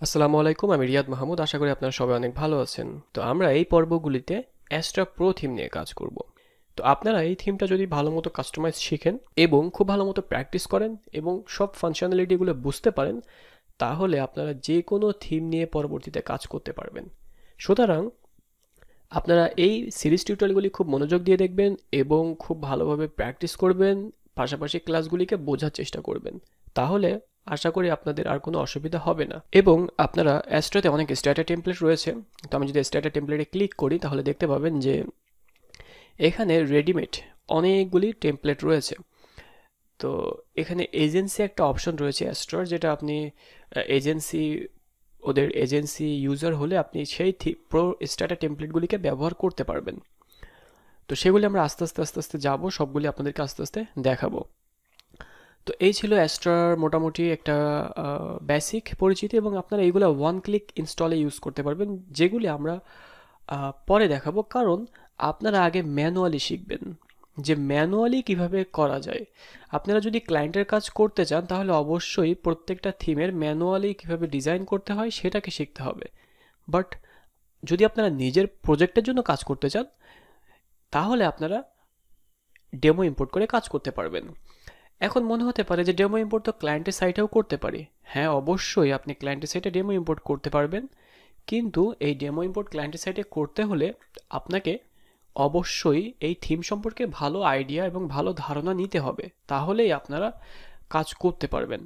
আসসালামু আলাইকুম, আমি রিয়াদ মাহমুদ। আশা করি আপনারা সবাই অনেক ভালো আছেন। তো আমরা এই পর্বগুলিতে অ্যাস্ট্রা প্রো থিম নিয়ে কাজ করব। তো আপনারা এই থিমটা যদি ভালো মতো কাস্টমাইজ শিখেন এবং খুব ভালো মতো প্র্যাকটিস করেন এবং সব ফাংশনালিটিগুলো বুঝতে পারেন, তাহলে আপনারা যে কোনো থিম নিয়ে পরবর্তীতে কাজ করতে পারবেন। সুতরাং আপনারা এই সিরিজ টিউটোরিয়ালগুলি খুব মনোযোগ দিয়ে দেখবেন এবং খুব ভালোভাবে প্র্যাকটিস করবেন, পাশাপাশি ক্লাসগুলিকে বোঝার চেষ্টা করবেন। তাহলে আশা করি আপনাদের আর কোনো অসুবিধা হবে না। এবং আপনারা অ্যাস্ট্রাতে অনেক স্ট্যাটার টেমপ্লেট রয়েছে। তো আমি যদি স্ট্যাটার টেমপ্লেটে ক্লিক করি তাহলে দেখতে পাবেন যে এখানে রেডিমেড অনেকগুলি টেমপ্লেট রয়েছে। তো এখানে এজেন্সি একটা অপশন রয়েছে অ্যাস্ট্রার, যেটা আপনি এজেন্সি ওদের এজেন্সি ইউজার হলে আপনি সেই প্রো স্ট্যাটার টেমপ্লেটগুলিকে ব্যবহার করতে পারবেন। তো সেগুলি আমরা আস্তে আস্তে আস্তে আস্তে যাবো, সবগুলি আপনাদেরকে আস্তে আস্তে দেখাবো। তো এই ছিল অ্যাস্ট্রার মোটামুটি একটা বেসিক পরিচিতি, এবং আপনারা এইগুলো ওয়ান ক্লিক ইনস্টলে ইউজ করতে পারবেন, যেগুলি আমরা পরে দেখাবো। কারণ আপনারা আগে ম্যানুয়ালি শিখবেন যে ম্যানুয়ালি কিভাবে করা যায়। আপনারা যদি ক্লায়েন্টের কাজ করতে চান তাহলে অবশ্যই প্রত্যেকটা থিমের ম্যানুয়ালি কিভাবে ডিজাইন করতে হয় সেটাকে শিখতে হবে। বাট যদি আপনারা নিজের প্রজেক্টের জন্য কাজ করতে চান তাহলে আপনারা ডেমো ইম্পোর্ট করে কাজ করতে পারবেন। এখন মনে হতে পারে যে ডেমো ইম্পোর্ট তো ক্লায়েন্টের সাইটেও করতে পারি। হ্যাঁ, অবশ্যই আপনি ক্লায়েন্টের সাইটে ডেমো ইম্পোর্ট করতে পারবেন, কিন্তু এই ডেমো ইম্পোর্ট ক্লায়েন্টের সাইটে করতে হলে আপনাকে অবশ্যই এই থিম সম্পর্কে ভালো আইডিয়া এবং ভালো ধারণা নিতে হবে, তাহলেই আপনারা কাজ করতে পারবেন।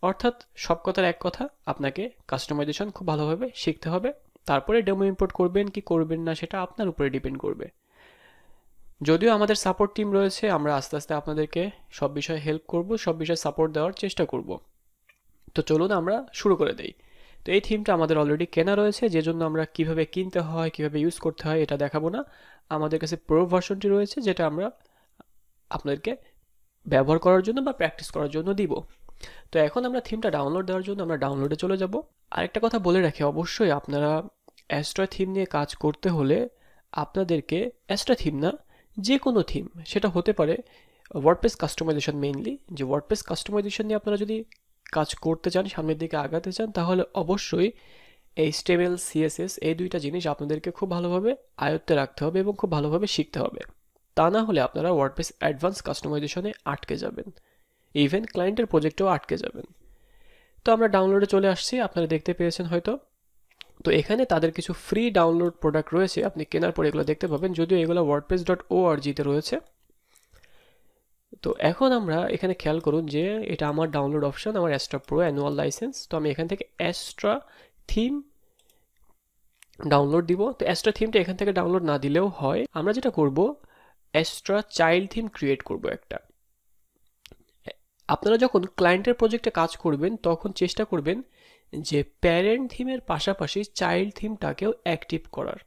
অর্থাৎ সব কথার এক কথা, আপনাকে কাস্টমাইজেশন খুব ভালোভাবে শিখতে হবে। তারপরে ডেমো ইম্পোর্ট করবেন কি করবেন না সেটা আপনার উপরে ডিপেন্ড করবে। যদিও আমাদের সাপোর্ট টিম রয়েছে, আমরা আস্তে আস্তে আপনাদেরকে সব বিষয়ে হেল্প করব, সব বিষয়ে সাপোর্ট দেওয়ার চেষ্টা করব। তো চলুন আমরা শুরু করে দেই। তো এই থিমটা আমাদের অলরেডি কেনা রয়েছে, যে জন্য আমরা কিভাবে কিনতে হয় কিভাবে ইউজ করতে হয় এটা দেখাবো না। আমাদের কাছে প্রো ভার্সনটি রয়েছে, যেটা আমরা আপনাদেরকে ব্যবহার করার জন্য বা প্র্যাকটিস করার জন্য দিব। তো এখন আমরা থিমটা ডাউনলোড দেওয়ার জন্য আমরা ডাউনলোডে চলে যাব। আরেকটা কথা বলে রাখি, অবশ্যই আপনারা অ্যাস্ট্রা থিম নিয়ে কাজ করতে হলে আপনাদেরকে অ্যাস্ট্রা থিম না, যে কোনো থিম, সেটা হতে পারে ওয়ার্ডপ্রেস কাস্টমাইজেশন মেইনলি, যে ওয়ার্ডপ্রেস কাস্টমাইজেশন নিয়ে আপনারা যদি কাজ করতে চান, সামনের দিকে আগাতে চান, তাহলে অবশ্যই এইচটিএমএল সিএসএস এই দুইটা জিনিস আপনাদেরকে খুব ভালোভাবে আয়ত্তে রাখতে হবে এবং খুব ভালোভাবে শিখতে হবে। তা না হলে আপনারা ওয়ার্ডপ্রেস অ্যাডভান্স কাস্টমাইজেশনে আটকে যাবেন, ইভেন ক্লায়েন্টের প্রজেক্টেও আটকে যাবেন। তো আমরা ডাউনলোডে চলে আসছি, আপনারা দেখতে পেয়েছেন হয়তো। তো এখানে তাদের কিছু ফ্রি ডাউনলোড প্রোডাক্ট রয়েছে, আপনি কেনার পরে এগুলো দেখতে পাবেন, যদিও এগুলো ওয়ার্ডপ্রেস ডট ওআরজিতে রয়েছে। তো এখন আমরা এখানে খেয়াল করুন যে এটা আমার ডাউনলোড অপশন, আমার অ্যাস্ট্রা প্রো অ্যানুয়াল লাইসেন্স। তো আমি এখান থেকে অ্যাস্ট্রা থিম ডাউনলোড দিব। তো অ্যাস্ট্রা থিমটা এখান থেকে ডাউনলোড না দিলেও হয়। আমরা যেটা করব, অ্যাস্ট্রা চাইল্ড থিম ক্রিয়েট করব একটা। আপনারা যখন ক্লায়েন্টের প্রজেক্টে কাজ করবেন তখন চেষ্টা করবেন যে প্যারেন্ট থিমের পাশাপাশি চাইল্ড থিমটাকেও অ্যাক্টিভ করার।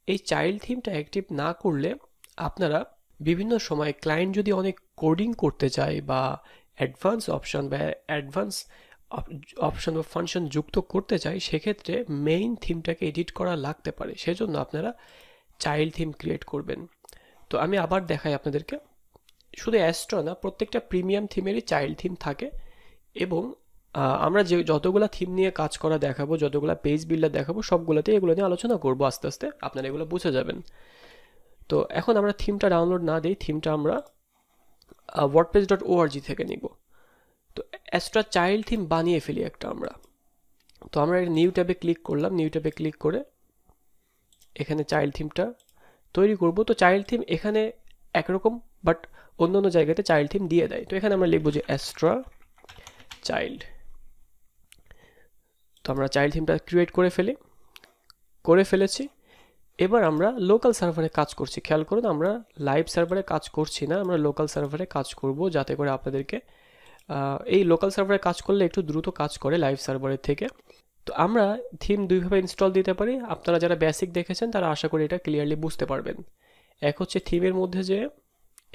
এই চাইল্ড থিমটা অ্যাক্টিভ না করলে আপনারা বিভিন্ন সময় ক্লায়েন্ট যদি অনেক কোডিং করতে চায় বা অ্যাডভান্স অপশন বা অ্যাডভান্স অপশন বা ফাংশন যুক্ত করতে চায়, সেক্ষেত্রে মেইন থিমটাকে এডিট করা লাগতে পারে। সেজন্য আপনারা চাইল্ড থিম ক্রিয়েট করবেন। তো আমি আবার দেখাই আপনাদেরকে, শুধু অ্যাস্ট্রা না, প্রত্যেকটা প্রিমিয়াম থিমেরই চাইল্ড থিম থাকে। এবং আমরা যে যতগুলো থিম নিয়ে কাজ করা দেখাবো, যতগুলো পেজ বিল্ডার দেখাবো, সবগুলোতে এগুলো নিয়ে আলোচনা করবো আস্তে আস্তে, আপনারা এগুলো বুঝে যাবেন। তো এখন আমরা থিমটা ডাউনলোড না দিই, থিমটা আমরা ওয়ার্ডপ্রেস ডট ওআরজি থেকে নিব। তো অ্যাস্ট্রা চাইল্ড থিম বানিয়ে ফেলি একটা আমরা। তো আমরা নিউ ট্যাবে ক্লিক করলাম, নিউ ট্যাবে ক্লিক করে এখানে চাইল্ড থিমটা তৈরি করব। তো চাইল্ড থিম এখানে একরকম, বাট অন্য অন্য জায়গাতে চাইল্ড থিম দিয়ে দেয়। তো এখানে আমরা লিখবো যে অ্যাস্ট্রা চাইল্ড। তো আমরা চাইল্ড থিমটা ক্রিয়েট করে ফেলেছি। এবার আমরা লোকাল সার্ভারে কাজ করছি। খেয়াল করুন, আমরা লাইভ সার্ভারে কাজ করছি না, আমরা লোকাল সার্ভারে কাজ করব, যাতে করে আপনাদেরকে এই লোকাল সার্ভারে কাজ করলে একটু দ্রুত কাজ করে লাইভ সার্ভারের থেকে। তো আমরা থিম দুইভাবে ইনস্টল দিতে পারি। আপনারা যারা বেসিক দেখেছেন তারা আশা করি এটা ক্লিয়ারলি বুঝতে পারবেন। এক হচ্ছে থিমের মধ্যে যে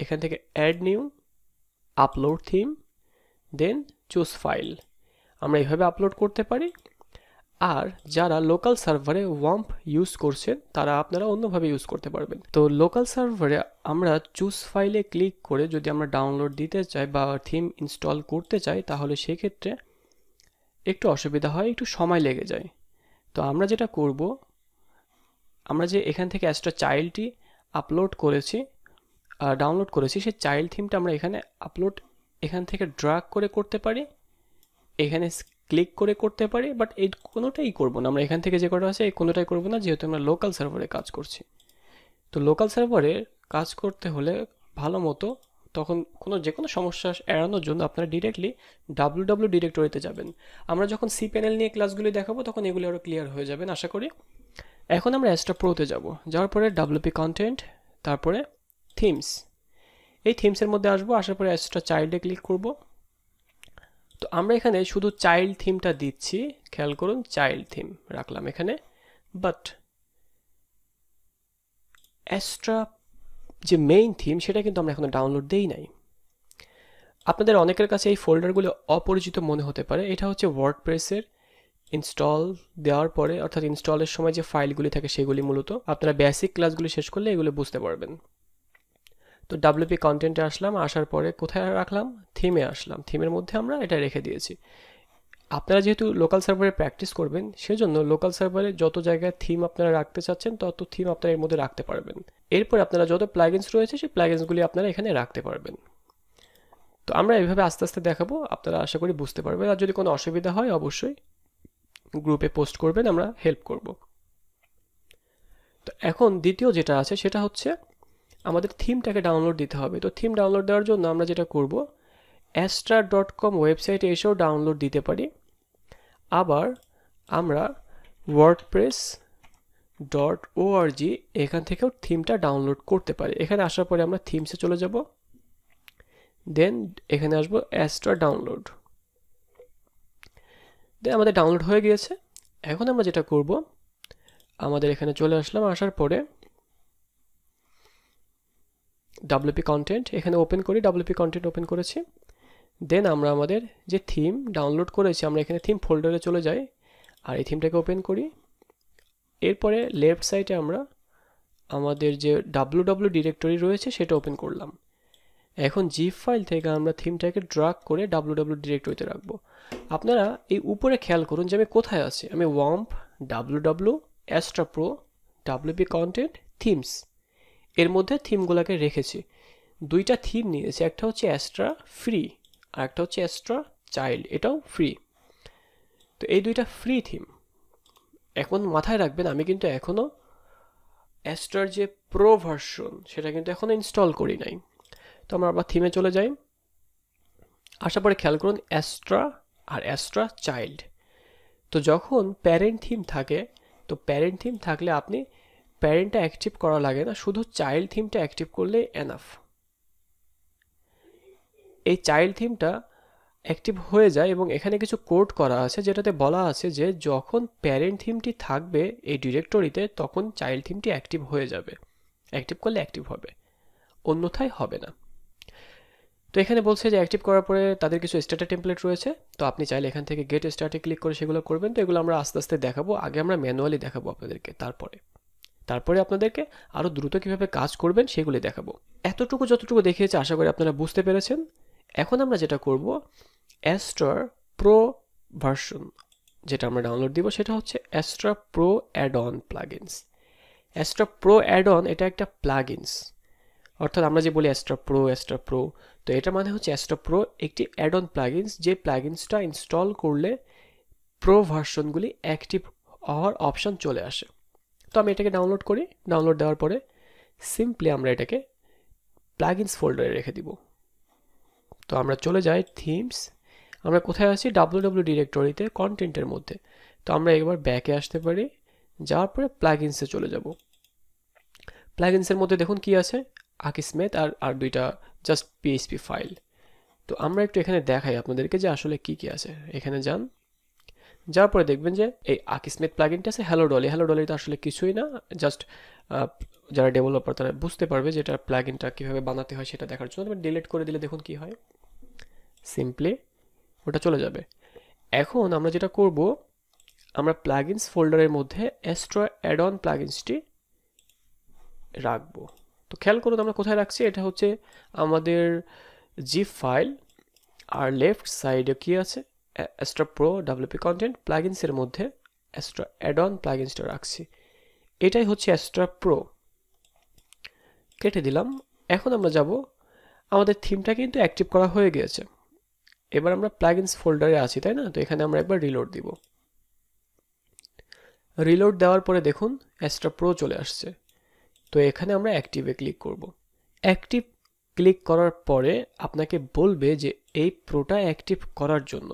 এখান থেকে add new, upload theme, then choose file, আমরা এইভাবে আপলোড করতে পারি। আর যারা লোকাল সার্ভারে ওয়াম্প ইউজ করছেন তারা আপনারা অন্যভাবে ইউজ করতে পারবেন। তো লোকাল সার্ভারে আমরা চুজ ফাইলে ক্লিক করে যদি আমরা ডাউনলোড দিতে চাই বা থিম ইনস্টল করতে চাই, তাহলে সেক্ষেত্রে একটু অসুবিধা হয়, একটু সময় লেগে যায়। তো আমরা যেটা করব, আমরা যে এখান থেকে অ্যাস্ট্রা চাইল্ডটি আপলোড করেছি, ডাউনলোড করেছি, সেই চাইল্ড থিমটা আমরা এখানে আপলোড এখান থেকে ড্র্যাগ করে করতে পারি, এখানে ক্লিক করে করতে পারি, বাট এই কোনোটাই করবো না। আমরা এখান থেকে যে কটা আছে এই কোনোটাই করবো না, যেহেতু আমরা লোকাল সার্ভারে কাজ করছি। তো লোকাল সার্ভারে কাজ করতে হলে ভালো মতো তখন যে কোনো সমস্যা এড়ানোর জন্য আপনারা ডিরেক্টলি ডাব্লিউ ডিরেক্টরিতে যাবেন। আমরা যখন সি প্যানেল নিয়ে ক্লাসগুলি দেখাবো তখন এগুলি আরও ক্লিয়ার হয়ে যাবেন আশা করি। এখন আমরা অ্যাস্ট্রা প্রোতে যাব, যাওয়ার পরে ডাব্লিউপি কন্টেন্ট, তারপরে থিমস। এই থিমসের মধ্যে আসবো, আসার পরে অ্যাস্ট্রা চাইল্ডে ক্লিক করব। তো আমরা এখানে শুধু চাইল্ড থিমটা দিচ্ছি, খেয়াল করুন, চাইল্ড থিম রাখলাম এখানে, বাট অ্যাস্ট্রা যে মেইন থিম সেটা কিন্তু আমরা এখনো ডাউনলোড দেই নাই। আপনাদের অনেকের কাছে এই ফোল্ডারগুলো অপরিচিত মনে হতে পারে। এটা হচ্ছে ওয়ার্ডপ্রেসের ইনস্টল দেওয়ার পরে, অর্থাৎ ইনস্টলের সময় যে ফাইলগুলি থাকে সেগুলি মূলত আপনারা বেসিক ক্লাসগুলি শেষ করলে এগুলো বুঝতে পারবেন। তো ডাব্লিউপি কন্টেন্টে আসলাম, আসার পরে কোথায় রাখলাম, থিমে আসলাম, থিমের মধ্যে আমরা এটা রেখে দিয়েছি। আপনারা যেহেতু লোকাল সার্ভারে প্র্যাকটিস করবেন, সেজন্য লোকাল সার্ভারে যত জায়গায় থিম আপনারা রাখতে চাচ্ছেন তত থিম আপনারা এর মধ্যে রাখতে পারবেন। এরপর আপনারা যত প্লাগইনস রয়েছে সেই প্লাগইনসগুলি আপনারা এখানে রাখতে পারবেন। তো আমরা এইভাবে আস্তে আস্তে দেখাবো, আপনারা আশা করি বুঝতে পারবেন। আর যদি কোনো অসুবিধা হয় অবশ্যই গ্রুপে পোস্ট করবেন, আমরা হেল্প করব। তো এখন দ্বিতীয় যেটা আছে সেটা হচ্ছে আমাদের থিমটাকে ডাউনলোড দিতে হবে। তো থিম ডাউনলোড দেওয়ার jন্য আমরা যেটা করব, astra.com ওয়েবসাইটে এসেও ডাউনলোড দিতে পারি। আবার আমরা wordpress.org এখান থেকেও থিমটা ডাউনলোড করতে পারি। এখানে আসার পরে আমরা থিমসে চলে যাব, দেন এখানে আসবো astra ডাউনলোড, দেন আমাদের ডাউনলোড হয়ে গিয়েছে। এখন আমরা যেটা করব, আমাদের এখানে চলে আসলাম, আসার পরে ডাব্লিউপি কন্টেন্ট এখানে ওপেন করি, ডাব্লিউপি কন্টেন্ট ওপেন করেছি। দেন আমরা আমাদের যে থিম ডাউনলোড করেছি আমরা এখানে থিম ফোল্ডারে চলে যাই, আর এই থিমটাকে ওপেন করি। এরপরে লেফট সাইডে আমরা আমাদের যে ডাব্লিউ ডিরেক্টরি রয়েছে সেটা ওপেন করলাম। এখন জিপ ফাইল থেকে আমরা থিমটাকে ড্র্যাগ করে ডাব্লিউ ডিরেক্টরিতে রাখবো। আপনারা এই উপরে খেয়াল করুন যে আমি কোথায় আছি। আমি ওয়াম্প W Astra Pro WP content themes এর মধ্যে থিমগুলোকে রেখেছি। দুইটা থিম নিয়েছি, একটা হচ্ছে অ্যাস্ট্রা ফ্রি আর একটা হচ্ছে অ্যাস্ট্রা চাইল্ড, এটাও ফ্রি। তো এই দুইটা ফ্রি থিম। এখন মাথায় রাখবেন আমি কিন্তু এখনও অ্যাস্ট্রার যে প্রো ভার্সন সেটা কিন্তু এখনও ইনস্টল করি নাই। তো আমরা আবার থিমে চলে যাই, আসার পরে খেয়াল করুন অ্যাস্ট্রা আর অ্যাস্ট্রা চাইল্ড। তো যখন প্যারেন্ট থিম থাকে, তো প্যারেন্ট থিম থাকলে আপনি প্যারেন্টটা অ্যাক্টিভ করা লাগে না, শুধু চাইল্ড থিমটা অ্যাক্টিভ করলে এনাফ। এই চাইল্ড থিমটা অ্যাক্টিভ হয়ে যায় এবং এখানে কিছু কোড করা আছে যেটাতে বলা আছে যে যখন প্যারেন্ট থিমটি থাকবে এই ডিরেক্টরিতে তখন চাইল্ড থিমটি অ্যাক্টিভ হয়ে যাবে, অ্যাক্টিভ করলে অ্যাক্টিভ হবে, অন্যথায় হবে না। তো এখানে বলছে যে অ্যাক্টিভ করার পরে তাদের কিছু স্ট্যাটাস টেমপ্লেট রয়েছে, তো আপনি চাইলে এখান থেকে গেট স্টার্টে ক্লিক করে সেগুলো করবেন। তো এগুলো আমরা আস্তে আস্তে দেখাবো, আগে আমরা ম্যানুয়ালি দেখাবো আপনাদেরকে, তারপরে আপনাদেরকে আরও দ্রুত কীভাবে কাজ করবেন সেগুলি দেখাবো। এতটুকু যতটুকু দেখিয়েছি আশা করি আপনারা বুঝতে পেরেছেন। এখন আমরা যেটা করব, অ্যাস্ট্রার প্রো ভার্সন যেটা আমরা ডাউনলোড দিব সেটা হচ্ছে Astra pro add on plugins. Astra pro add on এটা একটা প্লাগইনস, অর্থাৎ আমরা যে বলি অ্যাস্ট্রা প্রো, তো এটা মানে হচ্ছে অ্যাস্ট্রা প্রো একটি অ্যাড অন প্লাগইনস, যে প্লাগইনসটা ইনস্টল করলে প্রো ভার্সনগুলি অ্যাক্টিভ হওয়ার অপশন চলে আসে। তো আমি এটাকে ডাউনলোড করি, ডাউনলোড দেওয়ার পরে সিম্পলি আমরা এটাকে প্লাগইনস ফোল্ডারে রেখে দিব। তো আমরা চলে যাই থিমস, আমরা কোথায় আছি, ডাব্লিউ ডিরেক্টরিতে কন্টেন্টের মধ্যে। তো আমরা একবার ব্যাকে আসতে পারি, যাওয়ার পরে প্লাগইনসে চলে যাব। প্লাগইনসের মধ্যে দেখুন কি আছে, আকিসমেত আর দুইটা জাস্ট পিএইচপি ফাইল। তো আমরা একটু এখানে দেখাই আপনাদেরকে যে আসলে কি কি আছে। এখানে যান, যাওয়ার পরে দেখবেন যে এই আকিসমেত প্লাগইনটা আছে হ্যালো ডলি তো আসলে কিছুই না, জাস্ট যারা ডেভেলপার তারা বুঝতে পারবে যে এটা প্লাগইনটা কীভাবে বানাতে হয় সেটা দেখার জন্য। তবে ডিলিট করে দিলে দেখুন কি হয়, সিম্পলি ওটা চলে যাবে। এখন আমরা যেটা করব, আমরা প্লাগইনস ফোল্ডারের মধ্যে অ্যাস্ট্রা অ্যাড অন প্লাগইনসটি রাখবো। তো খেয়াল করুন আমরা কোথায় রাখছি, এটা হচ্ছে আমাদের জিপ ফাইল, আর লেফট সাইডে কি আছে, অ্যাস্ট্রা প্রো WP কন্টেন্ট প্লাগইনসের মধ্যে অ্যাস্ট্রা অ্যাড অন প্লাগইনসটা রাখছি। এটাই হচ্ছে অ্যাস্ট্রা প্রো। কেটে দিলাম। এখন আমরা যাব, আমাদের থিমটা কিন্তু অ্যাক্টিভ করা হয়ে গিয়েছে। এবার আমরা প্লাগইনস ফোল্ডারে আছি, তাই না? তো এখানে আমরা একবার রিলোড দিব। রিলোড দেওয়ার পরে দেখুন অ্যাস্ট্রা প্রো চলে আসছে। তো এখানে আমরা অ্যাক্টিভে ক্লিক করব। অ্যাক্টিভ ক্লিক করার পরে আপনাকে বলবে যে এই প্রোটা অ্যাক্টিভ করার জন্য।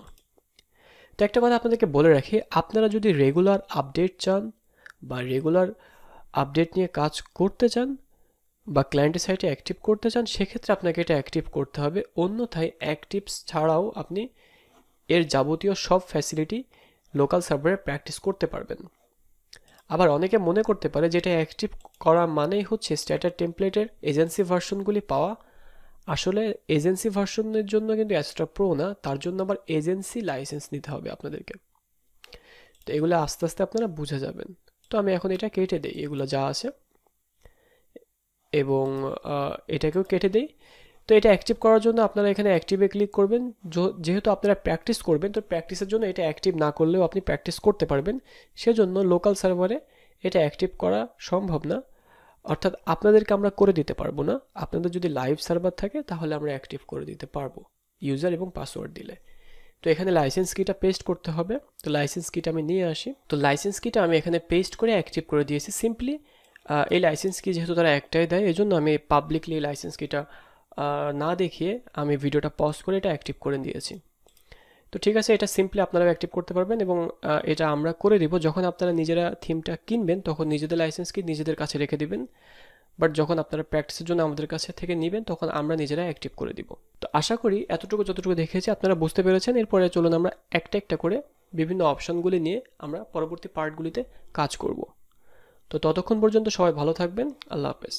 তো একটা কথা আপনাদেরকে বলে রাখি, আপনারা যদি রেগুলার আপডেট চান বা রেগুলার আপডেট নিয়ে কাজ করতে চান বা ক্লায়েন্টের সাইটে অ্যাক্টিভ করতে চান, সেক্ষেত্রে আপনাকে এটা অ্যাক্টিভ করতে হবে। অন্যথায় অ্যাক্টিভস ছাড়াও আপনি এর যাবতীয় সব ফ্যাসিলিটি লোকাল সার্ভারে প্র্যাকটিস করতে পারবেন। আবার অনেকে মনে করতে পারে যেটা অ্যাক্টিভ করা মানেই হচ্ছে স্ট্যাটার টেমপ্লেটের এজেন্সি ভার্সনগুলি পাওয়া। আসলে এজেন্সি ভার্সনের জন্য কিন্তু অ্যাস্ট্রা প্রো না, তার জন্য আবার এজেন্সি লাইসেন্স নিতে হবে আপনাদেরকে। তো এগুলো আস্তে আস্তে আপনারা বুঝে যাবেন। তো আমি এখন এটা কেটে দিই, এগুলো যা আছে, এবং এটাকেও কেটে দিই। তো এটা অ্যাক্টিভ করার জন্য আপনারা এখানে অ্যাক্টিভে ক্লিক করবেন। যেহেতু আপনারা প্র্যাকটিস করবেন, তো প্র্যাকটিসের জন্য এটা অ্যাক্টিভ না করলেও আপনি প্র্যাকটিস করতে পারবেন। সেজন্য লোকাল সার্ভারে এটা অ্যাক্টিভ করা সম্ভব না, অর্থাৎ আপনাদেরকে আমরা করে দিতে পারবো না। আপনাদের যদি লাইভ সার্ভার থাকে তাহলে আমরা অ্যাক্টিভ করে দিতে পারবো ইউজার এবং পাসওয়ার্ড দিলে। তো এখানে লাইসেন্স কিটা পেস্ট করতে হবে। তো লাইসেন্স কিটা আমি নিয়ে আসি। তো লাইসেন্স কিটা আমি এখানে পেস্ট করে অ্যাক্টিভ করে দিয়েছি সিম্পলি। এই লাইসেন্স কি যেহেতু তারা একটাই দেয়, এই জন্য আমি পাবলিকলি লাইসেন্স কিটা না দেখিয়ে আমি ভিডিওটা পজ করে এটা অ্যাক্টিভ করে দিয়েছি। তো ঠিক আছে, এটা সিম্পলি আপনারা অ্যাক্টিভ করতে পারবেন, এবং এটা আমরা করে দিব। যখন আপনারা নিজেরা থিমটা কিনবেন তখন নিজেদের লাইসেন্স কি নিজেদের কাছে রেখে দিবেন, বাট যখন আপনারা প্র্যাকটিসের জন্য আমাদের কাছে থেকে নেবেন তখন আমরা নিজেরা অ্যাক্টিভ করে দিব। তো আশা করি যতটুকু দেখেছি আপনারা বুঝতে পেরেছেন। এরপরে চলুন আমরা একটা একটা করে বিভিন্ন অপশনগুলি নিয়ে আমরা পরবর্তী পার্টগুলিতে কাজ করব। তো ততক্ষণ পর্যন্ত সবাই ভালো থাকবেন। আল্লাহ হাফেজ।